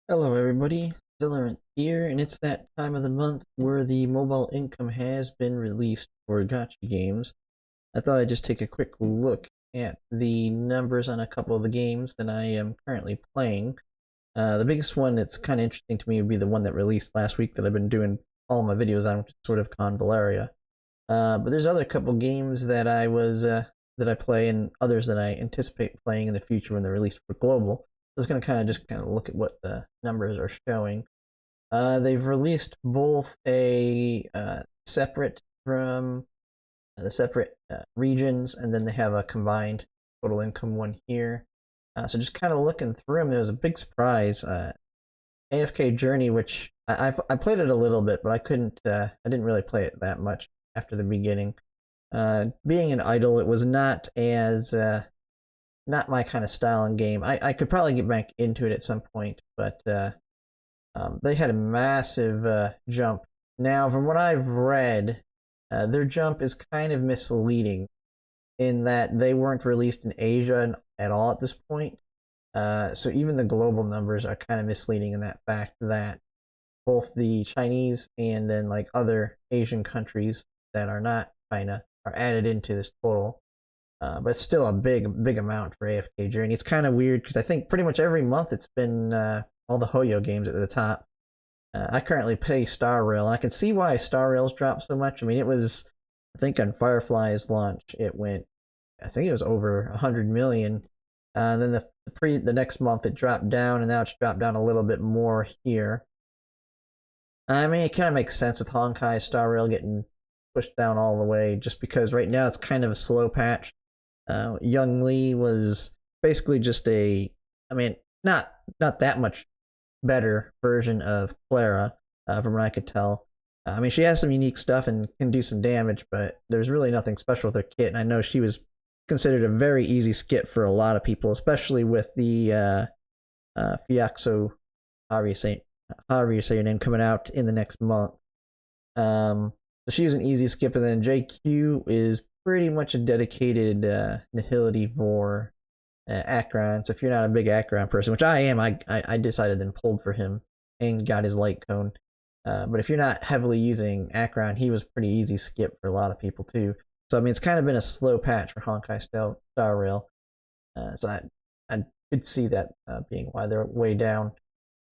Hello everybody, Zillerant here, and it's that time of the month where the mobile income has been released for gacha games. I thought I'd just take a quick look at the numbers on a couple of the games that I am currently playing. The biggest one that's kind of interesting to me would be the one that released last week that I've been doing all my videos on, which is Sword of Convallaria. But there's other couple games that I play and others that I anticipate playing in the future when they're released for global. So I was going to kind of look at what the numbers are showing. They've released both a separate from the separate regions, and then they have a combined total income one here. So just kind of looking through them, there was a big surprise. AFK Journey, which I played it a little bit, but I didn't really play it that much after the beginning. Being an idol, it was not as not my kind of style in game. I could probably get back into it at some point, but they had a massive jump. Now, from what I've read, their jump is kind of misleading in that they weren't released in Asia at all at this point. So even the global numbers are kind of misleading in that fact that both the Chinese and then like other Asian countries that are not China are added into this total. But it's still a big amount for AFK Journey. It's kind of weird because I think pretty much every month it's been all the Hoyo games at the top. I currently play Star Rail, and I can see why Star Rail's dropped so much. I mean, it was, I think on Firefly's launch, I think it was over 100 million. Then the next month it dropped down, and now it's dropped down a little bit more here. I mean, it kind of makes sense with Honkai Star Rail getting pushed down all the way, just because right now it's kind of a slow patch. Young Lee was basically just I mean, not that much better version of Clara, from what I could tell. I mean, she has some unique stuff and can do some damage, but there's really nothing special with her kit. And I know she was considered a very easy skip for a lot of people, especially with the Fiaxo, however you say your name, coming out in the next month. So she was an easy skip, and then JQ is pretty much a dedicated Nihility for Akron. So if you're not a big Akron person, which I am, I decided and pulled for him and got his light cone. But if you're not heavily using Akron, he was pretty easy skip for a lot of people too. So I mean, it's kind of been a slow patch for Honkai Star Rail. So I could see that being why they're way down.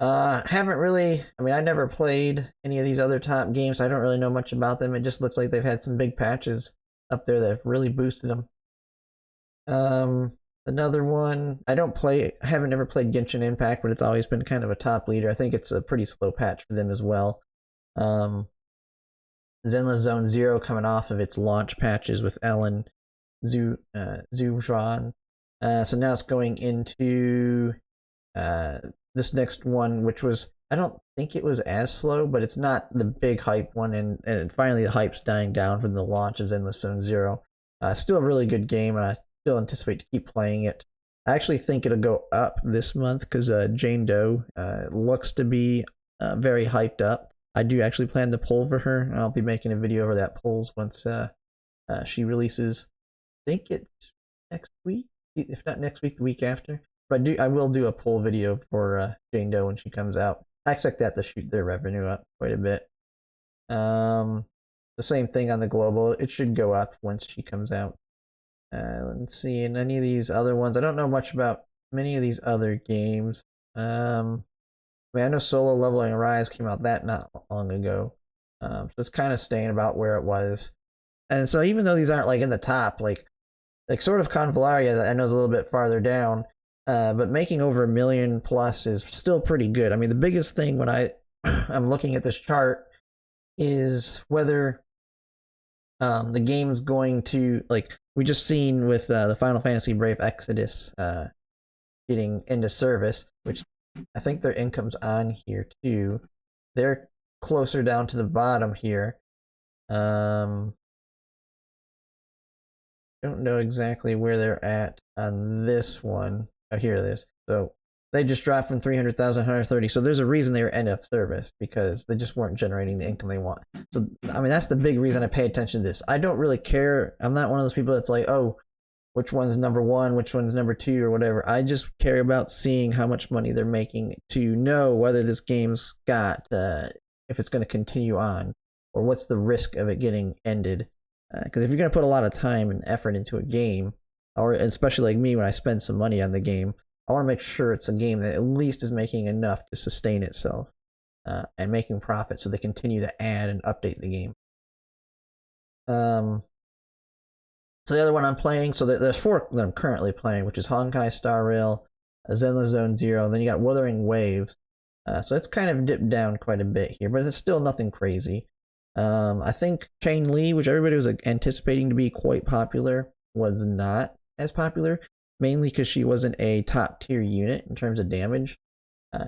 Haven't really. I mean, I never played any of these other top games, so I don't really know much about them. It just looks like they've had some big patches up there that have really boosted them. Another one, I haven't ever played Genshin Impact, but it's always been kind of a top leader. I think it's a pretty slow patch for them as well. Zenless Zone Zero coming off of its launch patches with Ellen, Zuzhuan. So now it's going into this next one, which was, I don't think it was as slow, but it's not the big hype one, and finally the hype's dying down from the launch of Zenless Zone Zero. Still a really good game, and I still anticipate to keep playing it. I actually think it'll go up this month because Jane Doe looks to be very hyped up. I do actually plan to pull for her. I'll be making a video over that polls once she releases. I think it's next week, if not next week, the week after. But I will do a poll video for Jane Doe when she comes out. I expect that to shoot their revenue up quite a bit. The same thing on the global. It should go up once she comes out. Let's see, and any of these other ones, I don't know much about many of these other games. I mean, I know Solo Leveling Rise came out that not long ago, so it's kind of staying about where it was. And so even though these aren't like in the top, like Sword of Convallaria, I know is a little bit farther down, but making over 1 million plus is still pretty good. I mean, the biggest thing when I'm looking at this chart is whether the game's going to, like we just seen with the Final Fantasy Brave Exodus getting into service, which I think their income's on here too. They're closer down to the bottom here. Don't know exactly where they're at on this one. Oh, here it is. So they just dropped from 300,000 to 130. So there's a reason they were end of service, because they just weren't generating the income they want. So I mean, that's the big reason I pay attention to this. I don't really care. I'm not one of those people that's like, oh, which one's number one, which one's number two, or whatever. I just care about seeing how much money they're making to know whether this game's got, if it's going to continue on, or what's the risk of it getting ended. Because if you're going to put a lot of time and effort into a game, or especially like me when I spend some money on the game, I want to make sure it's a game that at least is making enough to sustain itself and making profit so they continue to add and update the game. So the other one I'm playing, so there's 4 that I'm currently playing, which is Honkai Star Rail, Zenless Zone Zero, and then you got Wuthering Waves. So it's kind of dipped down quite a bit here, but it's still nothing crazy. I think Chain Li, which everybody was anticipating to be quite popular, was not as popular, mainly because she wasn't a top tier unit in terms of damage.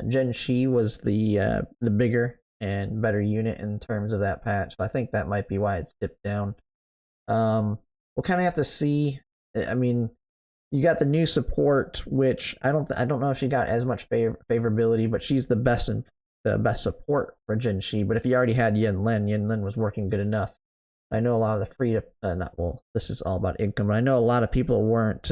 Gen Shi was the bigger and better unit in terms of that patch, so I think that might be why it's dipped down. We'll kind of have to see. I mean, you got the new support, which I don't know if she got as much favorability, but she's the best support for Jin Shi. But if you already had Yen Lin was working good enough. I know a lot of the free to this is all about income, but I know a lot of people weren't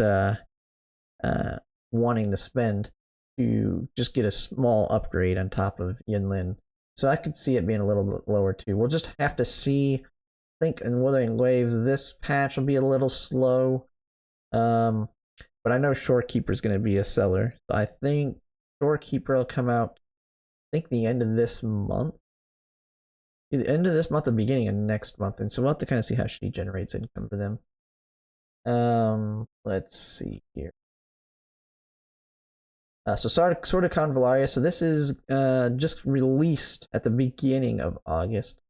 wanting to spend to just get a small upgrade on top of Yen Lin. So I could see it being a little bit lower too. We'll just have to see. I think in Wuthering Waves, this patch will be a little slow. But I know Shorekeeper is going to be a seller. So I think Shorekeeper will come out, I think, the end of this month. The end of this month or beginning of next month. And so we'll have to kind of see how she generates income for them. Let's see here. So Sword of Convallaria. So this is just released at the beginning of August.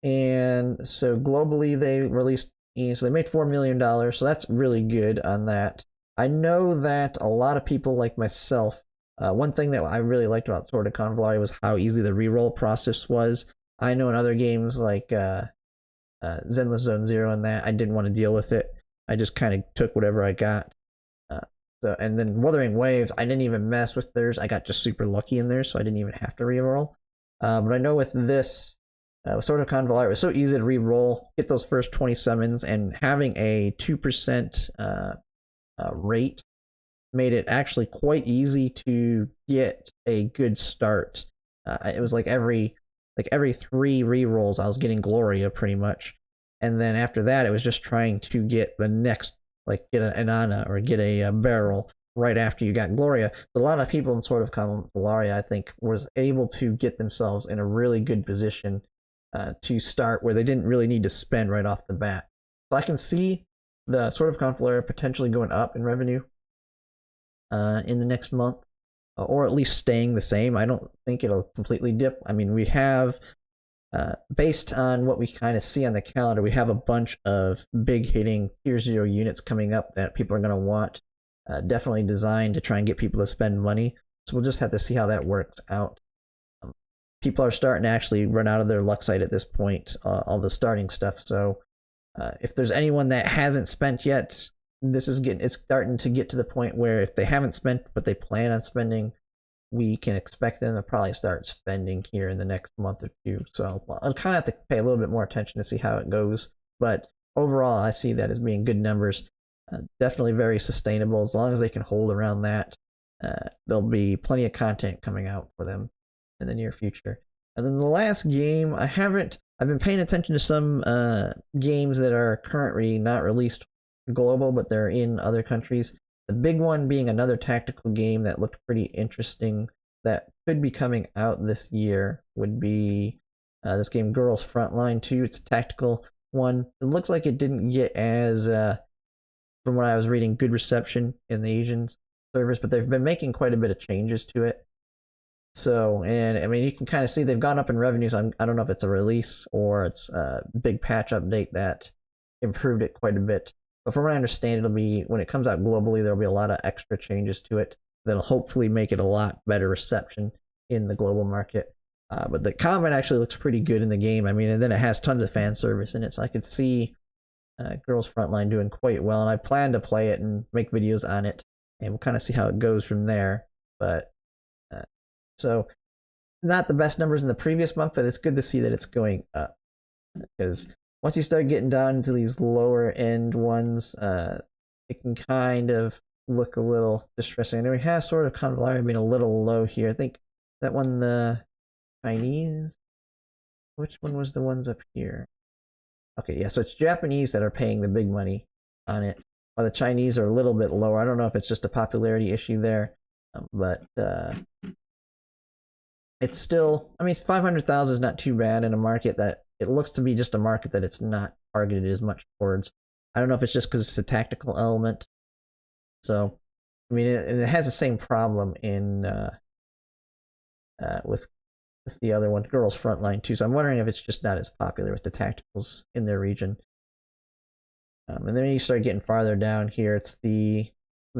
And so globally they released, so they made $4 million, so that's really good on that. I know that a lot of people like myself, one thing that I really liked about Sword of Convallaria was how easy the reroll process was. I know in other games like Zenless Zone Zero and that, I didn't want to deal with it. I just kind of took whatever I got. And then Wuthering Waves, I didn't even mess with theirs. I got just super lucky in there, so I didn't even have to reroll. But I know with this, Sword of Convallaria, it was so easy to re-roll, get those first 20 summons, and having a 2% rate made it actually quite easy to get a good start. It was like every 3 re-rolls I was getting Gloria pretty much, and then after that it was just trying to get the next, like get an Ana or get a barrel right after you got Gloria. So a lot of people in Sword of Convallaria, I think, was able to get themselves in a really good position to start where they didn't really need to spend right off the bat. So I can see the Sword of Convallaria potentially going up in revenue in the next month, or at least staying the same. I don't think it'll completely dip. I mean, we have, based on what we kind of see on the calendar, we have a bunch of big hitting Tier 0 units coming up that people are going to want, definitely designed to try and get people to spend money. So we'll just have to see how that works out. People are starting to actually run out of their Luxite at this point, all the starting stuff. So if there's anyone that hasn't spent yet, it's starting to get to the point where if they haven't spent but they plan on spending, we can expect them to probably start spending here in the next month or two. So I'll kind of have to pay a little bit more attention to see how it goes. But overall, I see that as being good numbers. Definitely very sustainable. As long as they can hold around that, there'll be plenty of content coming out for them in the near future. And then the last game, I've been paying attention to some games that are currently not released global, but they're in other countries. The big one being another tactical game that looked pretty interesting that could be coming out this year would be this game Girls Frontline 2. It's a tactical one. It looks like it didn't get as, from what I was reading, good reception in the Asian servers, but they've been making quite a bit of changes to it. So, and I mean, you can kind of see they've gone up in revenues. I don't know if it's a release or it's a big patch update that improved it quite a bit. But from what I understand, it'll be, when it comes out globally, there'll be a lot of extra changes to it that'll hopefully make it a lot better reception in the global market. But the combat actually looks pretty good in the game. I mean, and then it has tons of fan service in it, so I could see Girls Frontline doing quite well. And I plan to play it and make videos on it, and we'll kind of see how it goes from there. But so, not the best numbers in the previous month, but it's good to see that it's going up. Because once you start getting down into these lower end ones, it can kind of look a little distressing. I know we have Sword of Convallaria being a little low here. I think that one, the Chinese. Which one was the ones up here? Okay, yeah, so it's Japanese that are paying the big money on it, while the Chinese are a little bit lower. I don't know if it's just a popularity issue there, but it's still, I mean, 500,000 is not too bad in a market that it looks to be just a market that it's not targeted as much towards. I don't know if it's just because it's a tactical element. So, I mean, it has the same problem in with the other one, Girls Frontline too. So I'm wondering if it's just not as popular with the tacticals in their region. And then when you start getting farther down here, it's the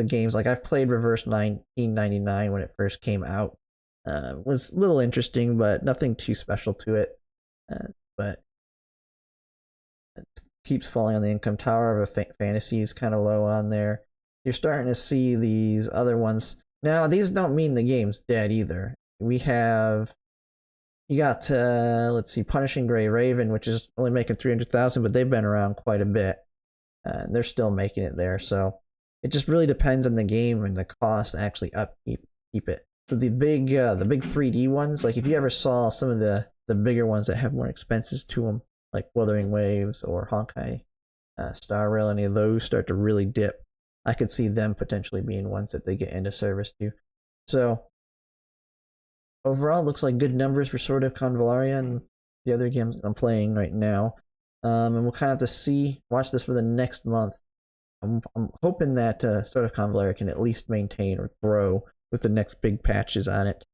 games like I've played Reverse 1999 when it first came out. Was a little interesting, but nothing too special to it. But it keeps falling on the income tower. Of Fantasy is kind of low on there. You're starting to see these other ones. Now, these don't mean the game's dead either. You got, let's see, Punishing Gray Raven, which is only making 300,000, but they've been around quite a bit. They're still making it there, so it just really depends on the game and the cost to actually upkeep it. So the big 3D ones, like if you ever saw some of the bigger ones that have more expenses to them, like Wuthering Waves or Honkai Star Rail, any of those start to really dip, I could see them potentially being ones that they get into service to. So overall, it looks like good numbers for Sword of Convallaria and the other games I'm playing right now. And we'll kind of have to watch this for the next month. I'm hoping that Sword of Convallaria can at least maintain or grow with the next big patches on it.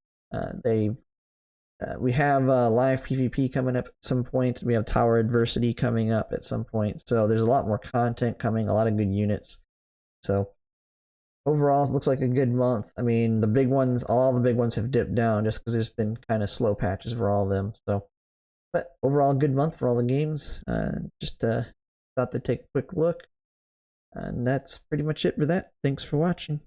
We have live PvP coming up at some point. We have Tower Adversity coming up at some point. So there's a lot more content coming, a lot of good units. So overall, it looks like a good month. I mean, all the big ones have dipped down just because there's been kind of slow patches for all of them. So, but overall, good month for all the games. Just thought to take a quick look. And that's pretty much it for that. Thanks for watching.